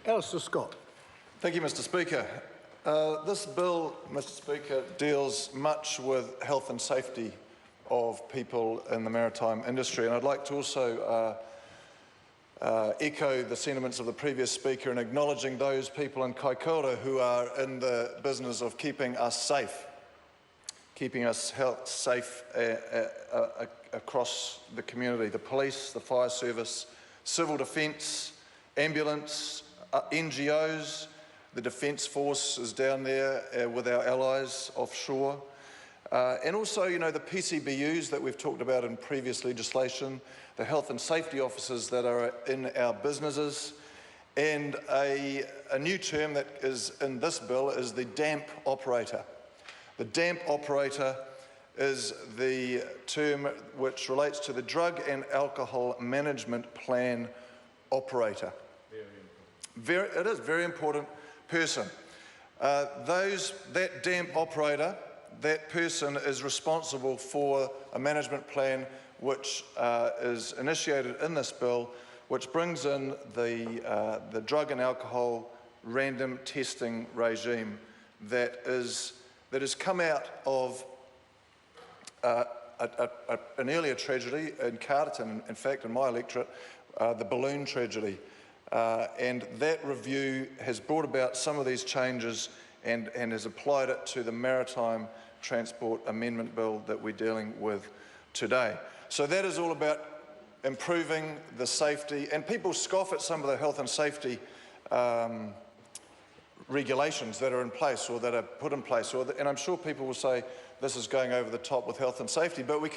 Alistair Scott. Thank you, Mr Speaker. This bill, Mr Speaker, deals much with health and safety of people in the maritime industry, and I'd like to also echo the sentiments of the previous speaker in acknowledging those people in Kaikoura who are in the business of keeping us safe, safe across the community. The police, the fire service, civil defence, ambulance, NGOs, the Defence Force is down there with our allies offshore. And also, you know, the PCBUs that we've talked about in previous legislation, the health and safety officers that are in our businesses, and a new term that is in this bill is the DAMP operator. The DAMP operator is the term which relates to the Drug and Alcohol Management Plan operator. It is a very important person. That DAMP operator, that person is responsible for a management plan which is initiated in this bill, which brings in the drug and alcohol random testing regime that has come out of an earlier tragedy in Carterton, in fact, in my electorate, the balloon tragedy. And that review has brought about some of these changes and has applied it to the Maritime Transport Amendment Bill that we're dealing with today. So that is all about improving the safety, and people scoff at some of the health and safety regulations that are in place or that are put in place, and I'm sure people will say this is going over the top with health and safety, but we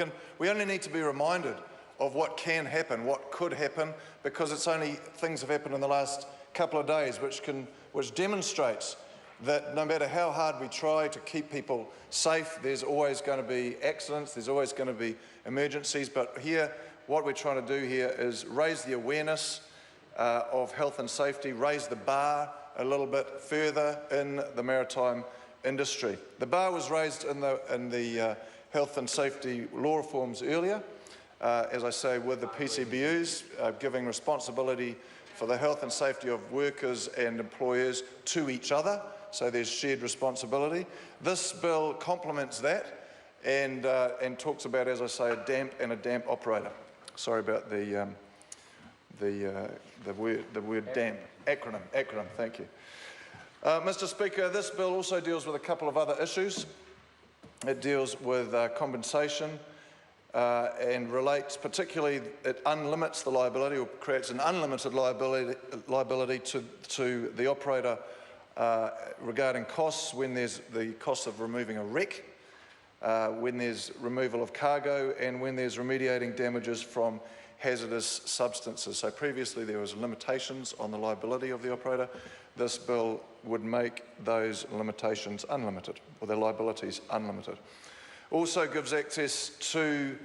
only need to be reminded of what can happen, what could happen, because it's only things have happened in the last couple of days which demonstrates that no matter how hard we try to keep people safe, there's always going to be accidents, there's always going to be emergencies. But here, what we're trying to do here is raise the awareness of health and safety, raise the bar a little bit further in the maritime industry. The bar was raised in the health and safety law reforms earlier, as I say, with the PCBUs, giving responsibility for the health and safety of workers and employers to each other, so there's shared responsibility. This bill complements that and talks about, as I say, a DAMP and a DAMP operator. Sorry about the word DAMP. Acronym, thank you. Mr Speaker, this bill also deals with a couple of other issues. It deals with compensation and relates particularly, it unlimits the liability or creates an unlimited liability to the operator regarding costs when there's the cost of removing a wreck, when there's removal of cargo, and when there's remediating damages from hazardous substances. So previously there was limitations on the liability of the operator. This bill would make those limitations unlimited, or their liabilities unlimited. Also gives access to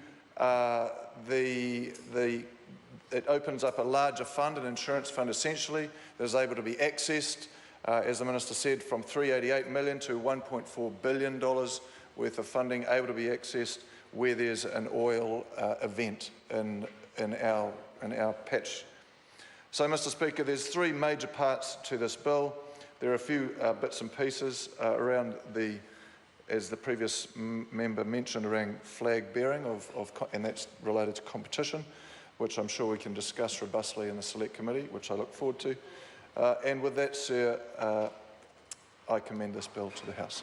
it opens up a larger fund, an insurance fund essentially, that is able to be accessed, as the Minister said, from $388 million to $1.4 billion worth of funding able to be accessed where there's an oil event in our patch. So, Mr Speaker, there's three major parts to this bill. There are a few bits and pieces around as the previous member mentioned, around flag bearing and that's related to competition, which I'm sure we can discuss robustly in the Select Committee, which I look forward to. And with that, sir, I commend this bill to the House.